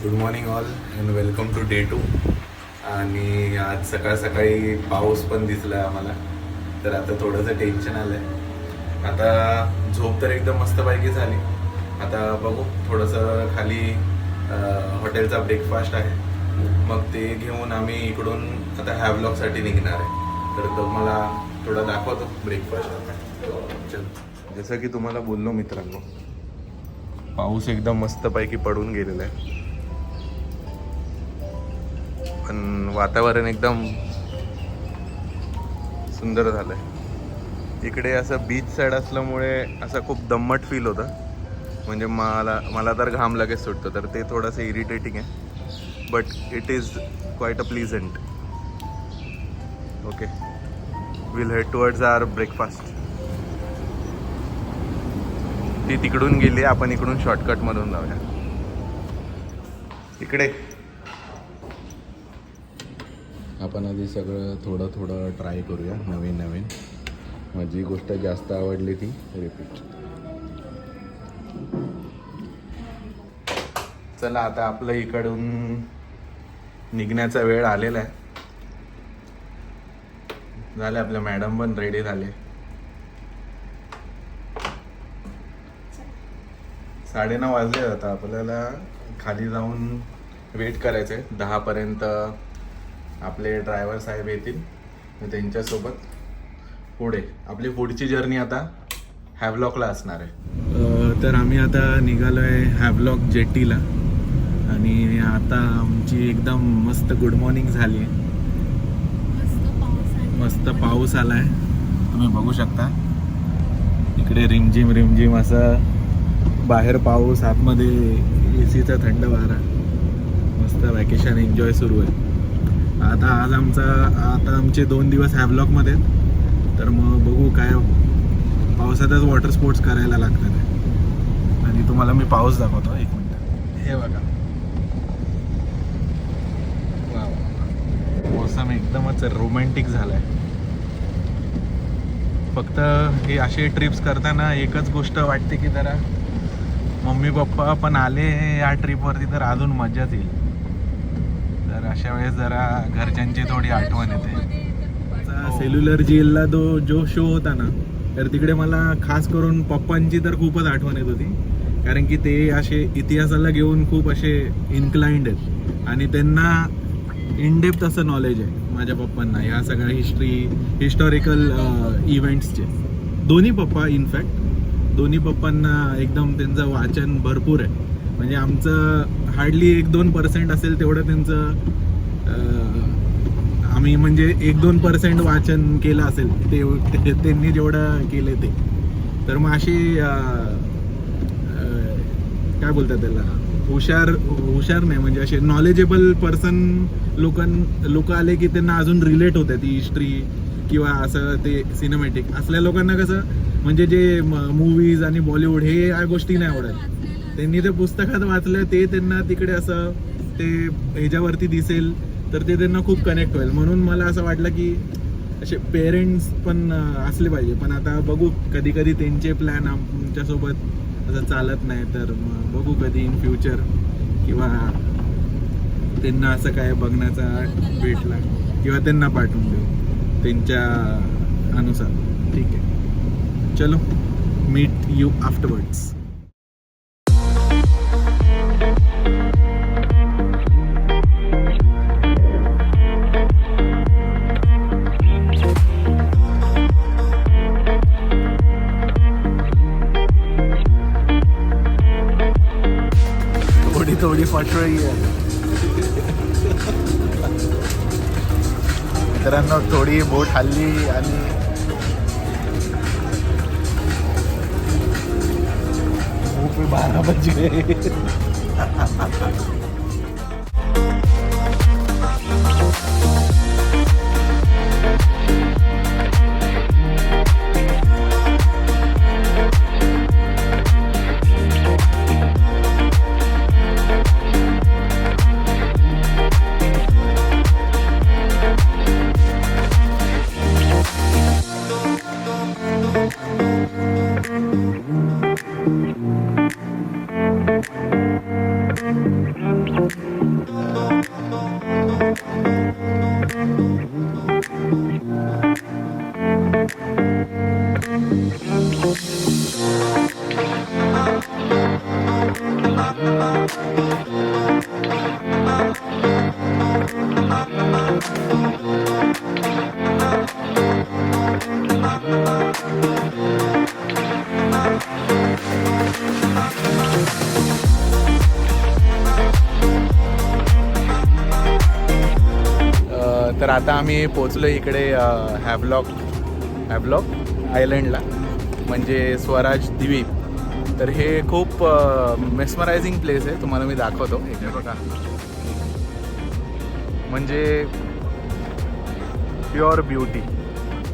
Good morning all and welcome to day 2. आणि आज सकाळ सकाळी पाऊस पण दिसला आहे आम्हाला, तर आता थोडंसं टेन्शन आलं आहे. आता झोप तर एकदम मस्तपैकी झाली. आता बघू थोडंसं खाली हॉटेलचा ब्रेकफास्ट आहे, मग ते घेऊन आम्ही इकडून आता हॅव्लॉगसाठी निघणार आहे. तर तो मला थोडा दाखवतो ब्रेकफास्ट. चल, जसं की तुम्हाला बोललो मित्रांनो, पाऊस एकदम मस्तपैकी पडून गेलेला आहे, पण वातावरण एकदम सुंदर झालंय. इकडे असं बीच साईड असल्यामुळे असं खूप दम्मट फील होतं. म्हणजे मला तर घाम लगेच सुटतो, तर ते थोडंसं इरिटेटिंग आहे, but it is quite a pleasant. Okay, will head towards our breakfast. ती तिकडून गेली, आपण इकडून शॉर्टकटमधून जाऊया. इकडे आपण आधी सगळं थोडं थोडं ट्राय करूया, नवीन नवीन. माझी गोष्ट जास्त आवडली ती रिपीट. चला, आता आपलं इकडून निघण्याचा वेळ आलेला आहे. झाले, आपल्या मॅडम पण रेडी झाले. 9:30 वाजले. आता आपल्याला खाली जाऊन वेट करायचं आहे. 10पर्यंत आपले ड्रायव्हर साहेब येतील, त्यांच्यासोबत पुढे आपली पुढची जर्नी आता हॅव्लॉकला असणार आहे. तर आम्ही आता निघालो आहे हॅव्लॉक जेटीला, आणि आता आमची एकदम मस्त गुड मॉर्निंग झाली आहे. मस्त पाऊस आला आहे, तुम्ही बघू शकता. इकडे रिमझिम रिमझिम असं, बाहेर पाऊस, आतमध्ये एसीचा थंड वारा. मस्त वॅकेशन एन्जॉय सुरू आहे. आता आमचे 2 दिवस हॅव्लॉकमध्ये आहेत, तर मग बघू काय पावसातच वॉटर स्पोर्ट्स करायला लागतात. आणि तुम्हाला मी पाऊस दाखवतो, 1 मिनिट. हे बघा, मौसम एकदमच रोमॅन्टिक झालाय. फक्त हे असे ट्रिप्स करताना एकच गोष्ट वाटते की जरा मम्मी पप्पा पण आले या ट्रिपवरती तर अजून मजाच येईल. तर अशा वेळेस जरा घरच्यांची थोडी आठवण येते. सेल्युलर जेलला जो शो होता ना, तर तिकडे मला खास करून पप्पांची तर खूपच आठवण येत होती, कारण की ते असे इतिहासाला घेऊन खूप असे इन्क्लाइंड आहेत, आणि त्यांना इनडेप्थ असं नॉलेज आहे माझ्या पप्पांना या सगळ्या हिस्टॉरिकल इव्हेंट्सचे. दोन्ही पप्पा, इनफॅक्ट दोन्ही पप्पांना एकदम त्यांचं वाचन भरपूर आहे. म्हणजे आमचं हार्डली 1-2% असेल तेवढं त्यांचं, आम्ही म्हणजे 1-2% वाचन केलं असेल ते त्यांनी जेवढं केले ते. तर मग अशी काय बोलतात त्याला, हुशार नाही, म्हणजे असे नॉलेजेबल पर्सन लोक आले की त्यांना अजून रिलेट होते ती हिस्ट्री किंवा असं ते सिनेमॅटिक. असल्या लोकांना कसं, म्हणजे जे मूवीज आणि बॉलिवूड हे या गोष्टी नाही आवडत. त्यांनी ते पुस्तकात वाचलं, ते त्यांना तिकडे असं ते ह्याच्यावरती दिसेल, तर ते त्यांना खूप कनेक्ट होईल. म्हणून मला असं वाटलं की असे पेरेंट्स पण असले पाहिजे. पण आता बघू, कधी कधी त्यांचे प्लॅन आमच्यासोबत असं चालत नाही, तर मग बघू कधी इन फ्युचर, किंवा त्यांना असं काय बघण्याचा भेटला किंवा त्यांना पाठवून देऊ त्यांच्या अनुसार. ठीक आहे, चलो, मीट यू आफ्टरवर्ड्स. थोडी फटळी आहे मित्रांनो, थोडी बोट हल्ली आणि खूप 12 बजे. तर आता आम्ही पोचलो इकडे हॅव्लॉक आयलंडला, म्हणजे स्वराज द्वीप. तर हे खूप मेस्मरायझिंग प्लेस आहे, तुम्हाला मी दाखवतो. इकडे बघा, म्हणजे प्युअर ब्युटी.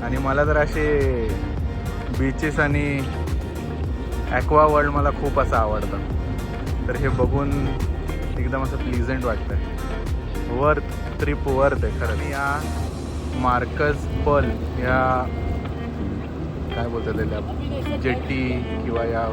आणि मला तर असे बीचेस आणि ॲक्वा वर्ल्ड मला खूप असं आवडतं. तर हे बघून एकदम असं प्लीझंट वाटतं. ट्रिप वर्थ आहे खरं. या मार्कस पर्ल या काय बोलतात त्याला जेट्टी किंवा या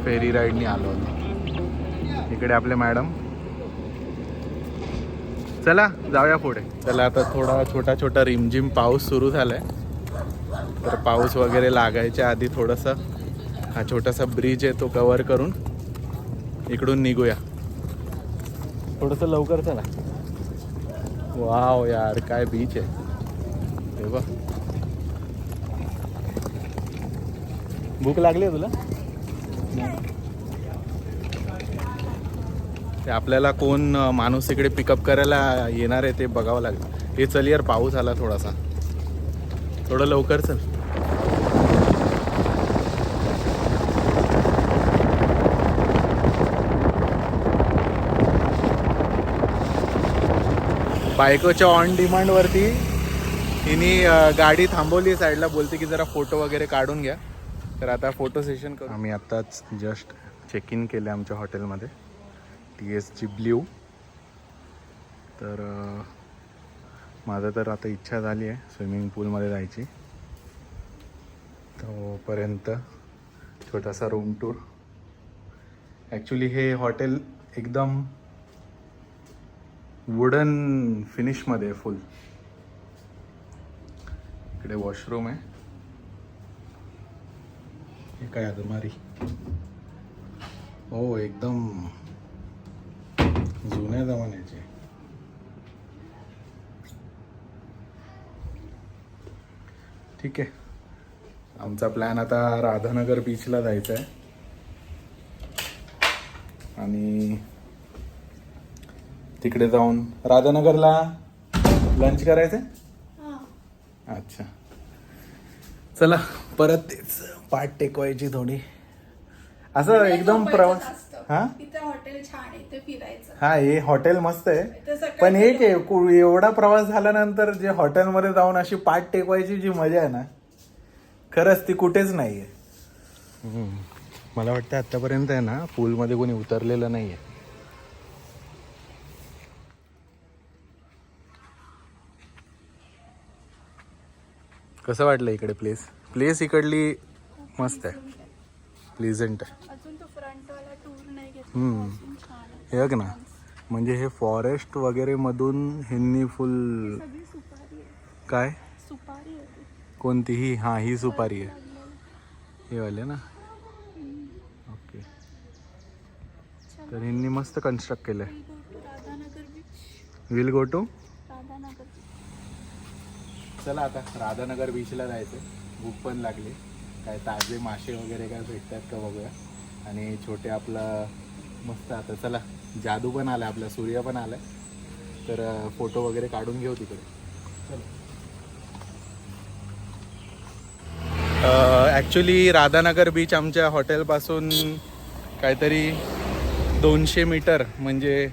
फेरी राईडनी आलो होतो. इकडे आपले मॅडम. चला जाऊया पुढे. चला आता थोडा छोटा रिमझिम पाऊस सुरू झालाय. तर पाऊस वगैरे लागायच्या आधी थोडंसं हा छोटासा ब्रिज आहे तो कव्हर करून इकडून निघूया. थोडंसं लवकर चला. वाव यार, काय बीच आहे ते बघ. भूक लागली आहे तुला? ते आपल्याला कोण माणूस इकडे पिकअप करायला येणार आहे ते बघावं लागेल. हे चल यार, पाऊस आला थोडासा, थोडं लवकर चल. बायकोच्या ऑन डिमांडवरती हिने गाडी थांबवली साईडला, बोलते की जरा फोटो वगैरे काढून घ्या. तर आता फोटो सेशन करू. आम्ही आत्ताच जस्ट चेक इन केले आमच्या हॉटेलमध्ये, TSG ब्ल्यू. तर माझं तर आता इच्छा झाली आहे स्विमिंग पूलमध्ये जायची. तोपर्यंत छोटासा रूम टूर. ॲक्च्युली हे हॉटेल एकदम वुडन फिनिशमध्ये फुल. इकडे वॉशरूम आहे. हे काय अलमारी, हो एकदम जुन्या जमान्याचे. ठीक आहे, आमचा प्लॅन आता राधानगर बीचला जायचा आहे आणि तिकडे जाऊन राधानगरला लंच करायचंय. अच्छा, चला परत तेच पाठ टेकवायची थोडी, असं एकदम प्रवास. हा हॉटेल छान आहे, ते फिरायचं. हा, हे हॉटेल मस्त आहे, पण एक आहे एवढा प्रवास झाल्यानंतर जे हॉटेलमध्ये जाऊन अशी पाठ टेकवायची जी मजा आहे ना, खरंच ती कुठेच नाहीये. मला वाटतं आतापर्यंत आहे ना पूलमध्ये कोणी उतरलेलं नाहीये. कसं वाटलं इकडे प्लेस इकडली मस्त आहे, प्लीझंट आहे. अजून तो फ्रंट वाला टूर नाही घेतला. हे बघ ना, म्हणजे हे फॉरेस्ट वगैरे मधून ह्यांनी फुल. काय सुपारी होती कोणतीही? हा, ही सुपारी आहे, हे वाले ना. ओके, तर ह्यांनी मस्त कन्स्ट्रक्ट केलंय. Will go to Radhanagar. चला आता राधानगर बीचला जायचं. भूक पण लागली. काय ताजे मासे वगैरे काय भेटतात का बघूया. आणि छोटे आपलं मस्त. आता चला, जादू पण आला आपला, सूर्य पण आलाय. तर फोटो वगैरे काढून घेऊ तिकडे. ॲक्च्युली राधानगर बीच आमच्या हॉटेलपासून काहीतरी 200 मीटर, म्हणजे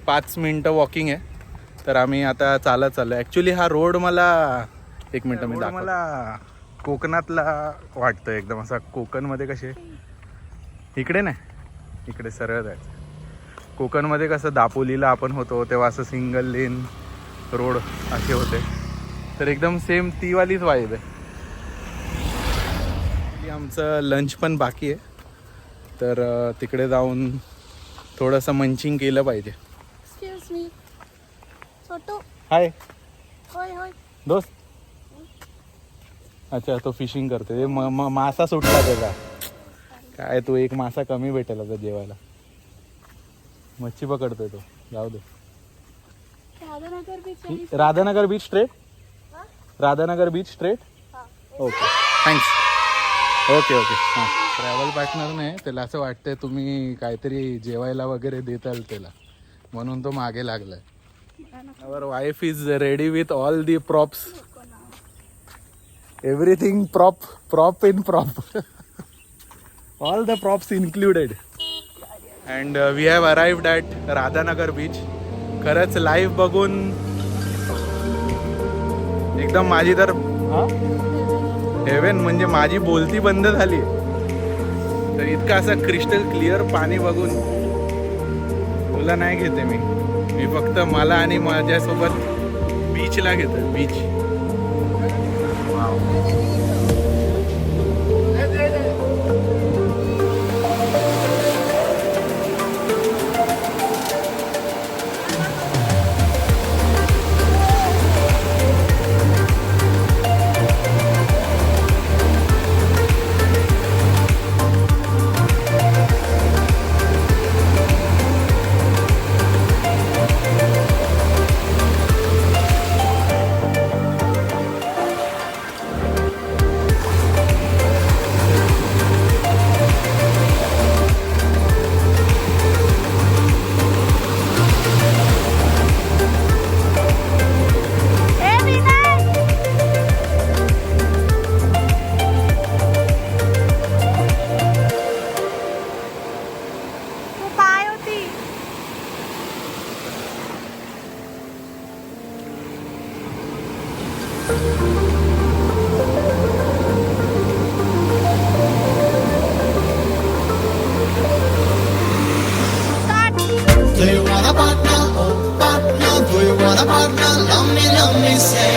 5 मिनटं वॉकिंग आहे. तर आम्ही आता चालत चाललो. ॲक्च्युली हा रोड मला, एक मिनटं मी दाखवतो. मला कोकणातला वाटतं एकदम असा. कोकणमध्ये कसे इकडे नाही, इकडे सरळ जायचं. कोकणमध्ये कसं दापोलीला आपण होतो तेव्हा असं सिंगल लेन रोड असे होते. तर एकदम सेम ती वालीच वाईब आहे. आमचं लंच पण बाकी आहे, तर तिकडे जाऊन थोडंसं मंचिंग केलं पाहिजे. एक्सक्यूज मी छोटू. हाय होय होय दोस्त. अच्छा, तो फिशिंग करते. मासा सुटला त्याचा. काय, तू एक मासा कमी भेटेल आता जेवायला. मच्छी पकडतोय तो. जाऊ दे. Radhanagar beach Radhanagar beach straight. हा? Radhanagar beach straight. हा. Okay thanks. ओके ओके हां. ट्रॅव्हल पार्टनरने त्याला असं वाटतंय तुम्ही काहीतरी जेवायला वगैरे देताल त्याला, म्हणून तो मागे लागलाय. Our wife is ready with all the props. Everything prop in prop. All the props included. And we have arrived at Radhanagar beach. खरंच लाईव्ह बघून एकदम माझी तर हेवन म्हणजे माझी बोलती बंद झाली. तर इतकं असं क्रिस्टल क्लिअर पाणी बघून तुला नाही घेते मी फक्त मला आणि माझ्यासोबत बीचला घेतो. Beach Do you want a partner? Oh, partner. Do you want a partner? Love me, say.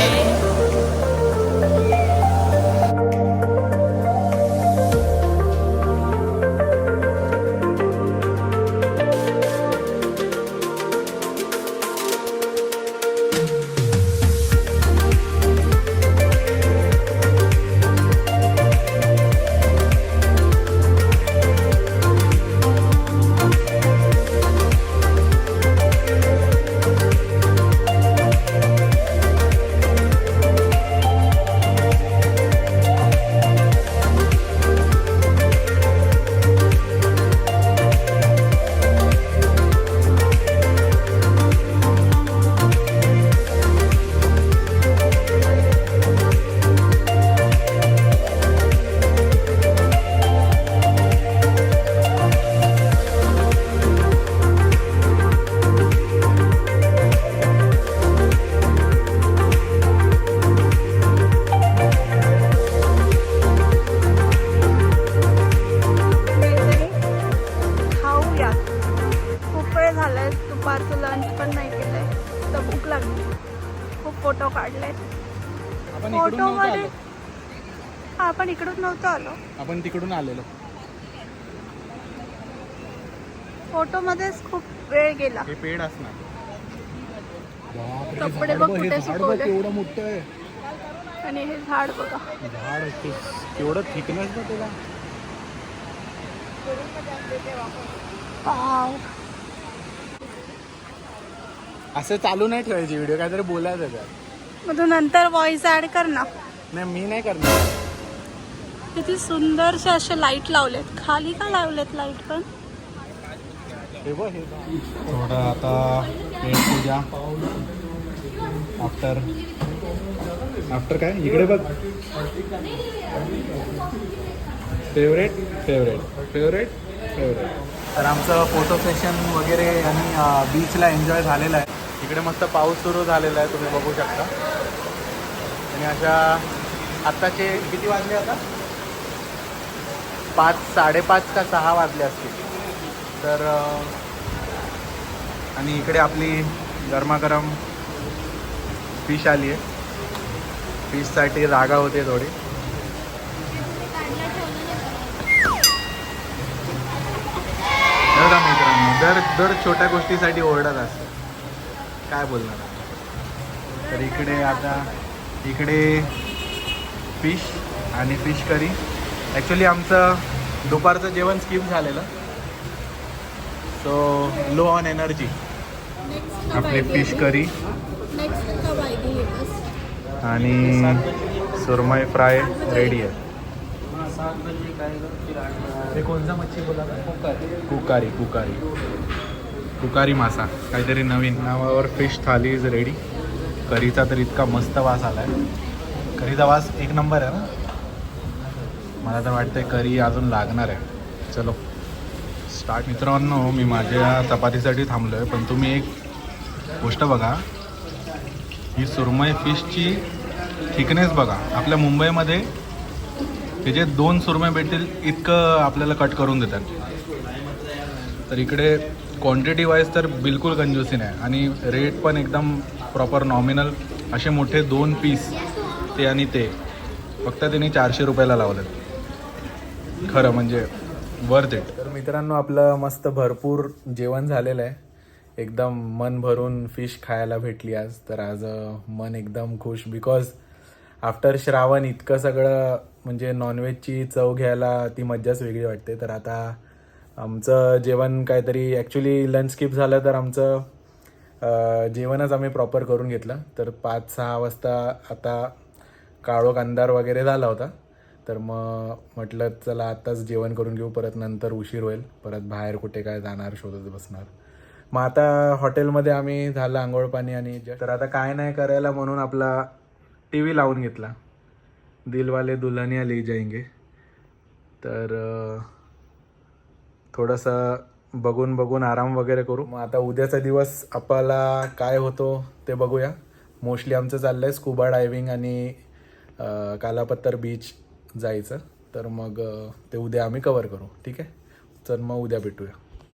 दुपारचं लंच पण नाही केलंय तर भूक लागली. खूप फोटो काढले. फोटो मध्ये आपण इकडून नव्हतो आलो, आपण तिकडून आलेलो. फोटो मध्येच खूप वेळ गेला. हे पेड असणार. कपडे बघ कुठे सुकवले. एवढं मोठं आहे आणि हे झाड बघा. झाड केवढं थिकनेस बघ त्याला. वाव. असं चालू नाही ठेवायची व्हिडिओ, काहीतरी बोलायचं त्यात. मग तू नंतर व्हॉइस ऍड कर ना. नाही मी नाही करणार. किती सुंदरसे असे लाईट लावलेत. खाली का लावलेत लाईट पण? थोडं आता पेट पूजा आफ्टर काय इकडे बघ. Favourite favourite favourite favourite. तर आमचं फोटो सेशन वगैरे आणि बीचला एन्जॉय झालेलं आहे. इकडे मस्त पाऊस सुरू झालेला आहे, तुम्ही बघू शकता. आणि अशा आत्ताचे किती वाजले आता? 5, 5:30 का 6 वाजले असतील. तर आणि इकडे आपली गरमागरम फिश आली आहे. फिशसाठी जागा होते थोडी. बघा मित्रांनो, दर छोट्या गोष्टीसाठी ओरडत असतं. काय बोलणार. तर इकडे फिश आणि फिश करी. ॲक्च्युली आमचं दुपारचं जेवण स्किप झालेलं. So low on energy. आपली फिश करी आणि सुरमई फ्राय रेडी आहे. हे कोणता मच्छी बोला? कुकारी. कुकारी मासा काहीतरी नवीन नावावर फिश थाली इज रेडी. करीचा तर इतका मस्त वास आला आहे. करीचा वास एक नंबर आहे ना. मला तर वाटतंय करी अजून लागणार आहे. चलो स्टार्ट. मित्रांनो, मी माझ्या चपातीसाठी थांबलो आहे, पण तुम्ही एक गोष्ट बघा, ही सुरमई फिशची थिकनेस बघा. आपल्या मुंबईमध्ये हे जे 2 सुरमई भेटतील इतकं आपल्याला कट करून देतात. तर इकडे क्वांटिटी वाईज तर बिलकुल कंजूसी नाही आणि रेट पण एकदम प्रॉपर नॉमिनल. असे मोठे 2 पीस ते आणि ते फक्त त्यांनी 400 रुपयाला लावलेत. खरं म्हणजे वर्थ इट. तर मित्रांनो, आपलं मस्त भरपूर जेवण झालेलं आहे. एकदम मन भरून फिश खायला भेटली आज. तर आज मन एकदम खुश, बिकॉज आफ्टर श्रावण इतकं सगळं म्हणजे नॉनव्हेजची चव घ्यायला ती मज्जाच वेगळी वाटते. तर आता आमचं जेवण काहीतरी ॲक्च्युली लंच स्किप झालं, तर आमचं जेवणच आम्ही प्रॉपर करून घेतलं. तर 5-6 वाजता आता काळोख अंधार वगैरे झाला होता. तर मग म्हटलं चला आत्ताच जेवण करून घेऊ, परत नंतर उशीर होईल, परत बाहेर कुठे काय जाणार शोधत बसणार. मग आता हॉटेलमध्ये आम्ही झालं आंघोळ पाणी आणि तर आता काय नाही करायला म्हणून आपला TV लावून घेतला, दिलवाले दुल्हनिया ले जाएंगे. तर थोडंसं बघून आराम वगैरे करू. मग आता उद्याचा दिवस आपल्याला काय होतो ते बघूया. मोस्टली आमचं चाललं आहे स्कुबा डायव्हिंग आणि कालापत्तर बीच जायचं. तर मग ते उद्या आम्ही कवर करू. ठीक आहे, चल मग उद्या भेटूया.